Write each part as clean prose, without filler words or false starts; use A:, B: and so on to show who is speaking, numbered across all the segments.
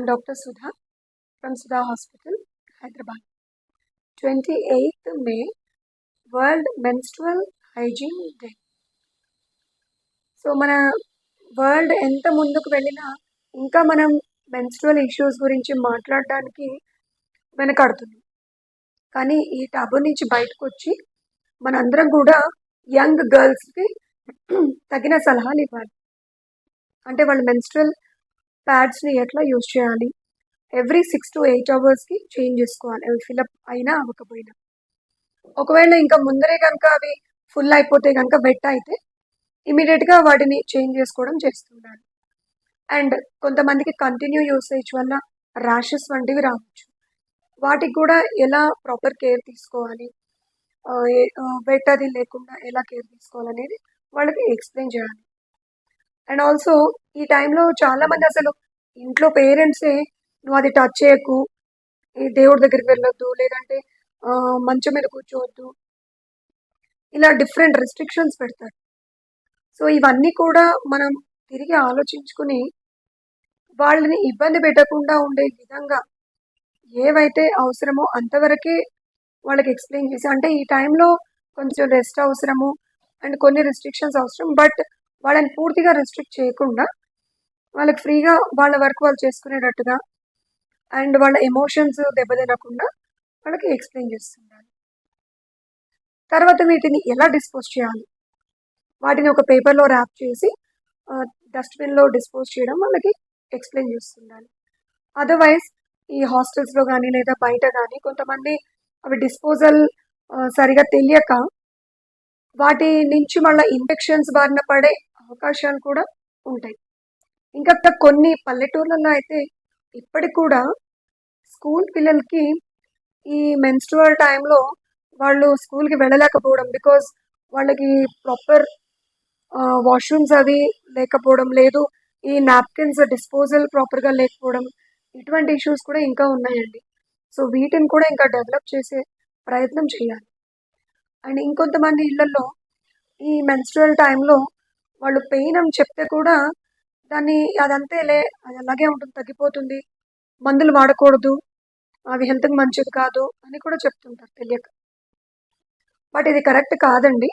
A: Dr. Sudha from Sudha Hospital, Hyderabad. 28th May, World Menstrual Hygiene Day. So మన world ఎంత ముందుకు వెళ్ళినా ఇంకా మనం మెన్స్ట్రువల్ ఇష్యూస్ గురించి మాట్లాడడానికి వెనకాడుతున్నాం. కానీ ఈ టబు నుంచి బయటకు వచ్చి మనందరం కూడా యంగ్ గర్ల్స్కి తగిన సలహాలు ఇవ్వాలి. అంటే వాళ్ళు మెన్స్ట్రువల్ ప్యాడ్స్ని ఎట్లా యూజ్ చేయాలి, ఎవ్రీ 6 to 8 అవర్స్కి చేంజ్ చేసుకోవాలి, అవి ఫిలప్ అయినా అవ్వకపోయినా. ఒకవేళ ఇంకా ముందరే కనుక అవి ఫుల్ అయిపోతే కనుక వెట్ అయితే ఇమీడియట్గా వాటిని చేంజ్ చేసుకోవడం చేస్తుండాలి. అండ్ కొంతమందికి కంటిన్యూ యూసేజ్ వల్ల ర్యాషెస్ వంటివి రావచ్చు. వాటికి కూడా ఎలా ప్రాపర్ కేర్ తీసుకోవాలి, వెట్ అది లేకుండా ఎలా కేర్ తీసుకోవాలనేది వాళ్ళకి ఎక్స్ప్లెయిన్ చేయాలి. అండ్ ఆల్సో ఈ టైంలో చాలామంది అసలు ఇంట్లో పేరెంట్సే నువ్వు అది టచ్ చేయకు, ఈ దేవుడి దగ్గరికి వెళ్ళొద్దు, లేదంటే మంచం మీద కూర్చోవద్దు, ఇలా డిఫరెంట్ రెస్ట్రిక్షన్స్ పెడతారు. సో ఇవన్నీ కూడా మనం తిరిగి ఆలోచించుకుని వాళ్ళని ఇబ్బంది పెట్టకుండా ఉండే విధంగా ఏవైతే అవసరమో అంతవరకే వాళ్ళకి ఎక్స్ప్లెయిన్ చేసి, అంటే ఈ టైంలో కొంచెం రెస్ట్ అవసరము అండ్ కొన్ని రెస్ట్రిక్షన్స్ అవసరం, బట్ వాళ్ళని పూర్తిగా రెస్ట్రిక్ట్ చేయకుండా వాళ్ళకి ఫ్రీగా వాళ్ళ వర్క్ వాళ్ళు చేసుకునేటట్టుగా అండ్ వాళ్ళ ఎమోషన్స్ దెబ్బతినకుండా వాళ్ళకి ఎక్స్ప్లెయిన్ చేస్తున్నారు. తర్వాత వీటిని ఎలా డిస్పోజ్ చేయాలి, వాటిని ఒక పేపర్లో ర్యాప్ చేసి డస్ట్బిన్లో డిస్పోజ్ చేయడం వాళ్ళకి ఎక్స్ప్లెయిన్ చేస్తుండాలి. అదర్వైజ్ ఈ హాస్టల్స్లో కానీ లేదా బయట కానీ కొంతమంది అవి డిస్పోజల్ సరిగా తెలియక వాటి నుంచి మళ్ళీ ఇన్ఫెక్షన్స్ బారిన పడే అవకాశాలు కూడా ఉంటాయి. ఇంకా కొన్ని పల్లెటూర్లలో అయితే ఇప్పటికి కూడా స్కూల్ పిల్లలకి ఈ మెన్స్ట్రువల్ టైంలో వాళ్ళు స్కూల్కి వెళ్ళలేకపోవడం బికాజ్ వాళ్ళకి ప్రాపర్ వాష్రూమ్స్ అవి లేకపోవడం, లేదు ఈ నాప్కిన్స్ డిస్పోజల్ ప్రాపర్గా లేకపోవడం, ఇటువంటి ఇష్యూస్ కూడా ఇంకా ఉన్నాయండి. సో వీటిని కూడా ఇంకా డెవలప్ చేసే ప్రయత్నం చేయాలి. అండ్ ఇంకొంతమంది ఇళ్లలో ఈ మెన్స్ట్రువల్ టైంలో వాళ్ళు పెయిన్ అని చెప్తే కూడా దాన్ని అదంతేలే, అది అలాగే ఉంటుంది, తగ్గిపోతుంది, మందులు వాడకూడదు, అవి హెల్త్కి మంచిది కాదు అని కూడా చెప్తుంటారు తెలియక. బట్ ఇది కరెక్ట్ కాదండి.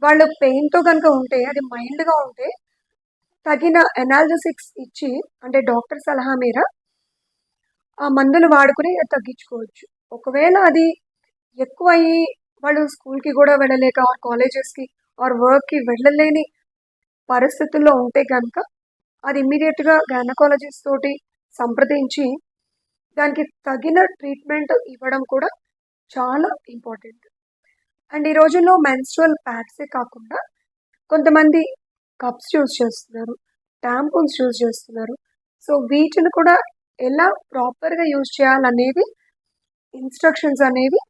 A: వాళ్ళు పెయిన్తో కనుక ఉంటే, అది మైల్డ్గా ఉంటే తగిన ఎనాల్జెసిక్స్ ఇచ్చి, అంటే డాక్టర్ సలహా మేర ఆ మందులు వాడుకుని తగ్గించుకోవచ్చు. ఒకవేళ అది ఎక్కువ అయ్యి వాళ్ళు స్కూల్కి కూడా వెళ్ళలేక ఆర్ కాలేజెస్కి ఆర్ వర్క్కి వెళ్ళలేని పరిస్థితుల్లో ఉంటే కనుక అది ఇమ్మీడియట్గా గైనకాలజిస్ట్ తోటి సంప్రదించి దానికి తగిన ట్రీట్మెంట్ ఇవ్వడం కూడా చాలా ఇంపార్టెంట్. అండ్ ఈ రోజుల్లో మెన్స్ట్రువల్ ప్యాడ్సే కాకుండా కొంతమంది కప్స్ యూజ్ చేస్తున్నారు, టాంపూన్స్ యూజ్ చేస్తున్నారు. సో వీటిని కూడా ఎలా ప్రాపర్గా యూజ్ చేయాలనేది ఇన్స్ట్రక్షన్స్ అనేవి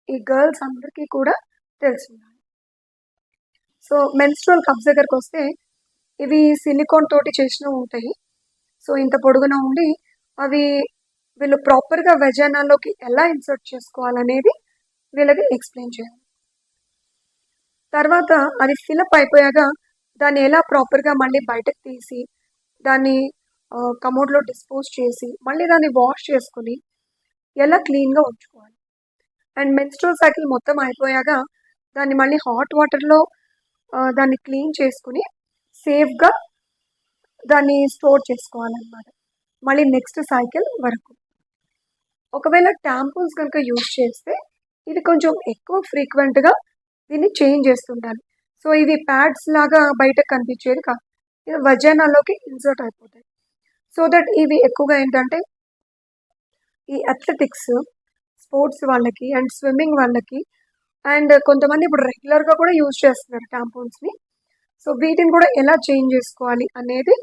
A: ఈ గర్ల్స్ అందరికీ కూడా తెలుసుండాలి. సో మెన్స్ట్రువల్ కప్స్ దగ్గరకు వస్తే ఇవి సిలికాన్ తోటి చేసినవి ఉంటాయి. సో ఇంత పొడుగున ఉండి అవి వీళ్ళు ప్రాపర్గా వెజైనాలోకి ఎలా ఇన్సర్ట్ చేసుకోవాలనేది వీళ్ళకి ఎక్స్ప్లెయిన్ చేయాలి. తర్వాత అది ఫిలప్ అయిపోయాక దాన్ని ఎలా ప్రాపర్గా మళ్ళీ బయటకు తీసి దాన్ని కమోడ్లో డిస్పోజ్ చేసి మళ్ళీ దాన్ని వాష్ చేసుకుని ఎలా క్లీన్గా ఉంచుకోవాలి. అండ్ మెన్స్ట్రువల్ సైకిల్ మొత్తం అయిపోయాక దాన్ని మళ్ళీ హాట్ వాటర్లో దాన్ని క్లీన్ చేసుకుని సేఫ్గా దాన్ని స్టోర్ చేసుకోవాలన్నమాట మళ్ళీ నెక్స్ట్ సైకిల్ వరకు. ఒకవేళ టాంపూన్స్ కనుక యూజ్ చేస్తే ఇది కొంచెం ఎక్కువ ఫ్రీక్వెంట్గా దీన్ని చేంజ్ చేస్తుండాలి. సో ఇవి ప్యాడ్స్ లాగా బయటకు కనిపించేది కాదు, ఇది వజైనాలోకి ఇన్సర్ట్ అయిపోతాయి. సో దట్ ఇవి ఎక్కువగా ఏంటంటే ఈ అథ్లెటిక్స్ స్పోర్ట్స్ వాళ్ళకి అండ్ స్విమ్మింగ్ వాళ్ళకి అండ్ కొంతమంది ఇప్పుడు రెగ్యులర్గా కూడా యూజ్ చేస్తున్నారు టాంపూన్స్ని. సో వీటిని కూడా ఎలా చేంజ్ చేసుకోవాలి అనేది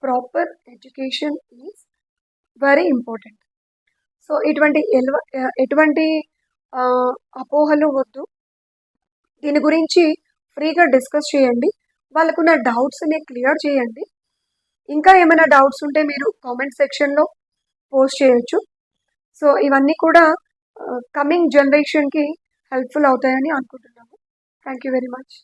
A: proper education is very important. So ఎటువంటి అపోహలు వద్దు, దీని గురించి ఫ్రీగా డిస్కస్ చేయండి, వాళ్ళకున్న డౌట్స్ని క్లియర్ చేయండి. ఇంకా ఏమైనా డౌట్స్ ఉంటే మీరు కామెంట్ సెక్షన్లో పోస్ట్ చేయొచ్చు. సో ఇవన్నీ కూడా కమింగ్ జనరేషన్కి హెల్ప్ఫుల్ అవుతాయని అనుకుంటున్నాము. Thank you very much.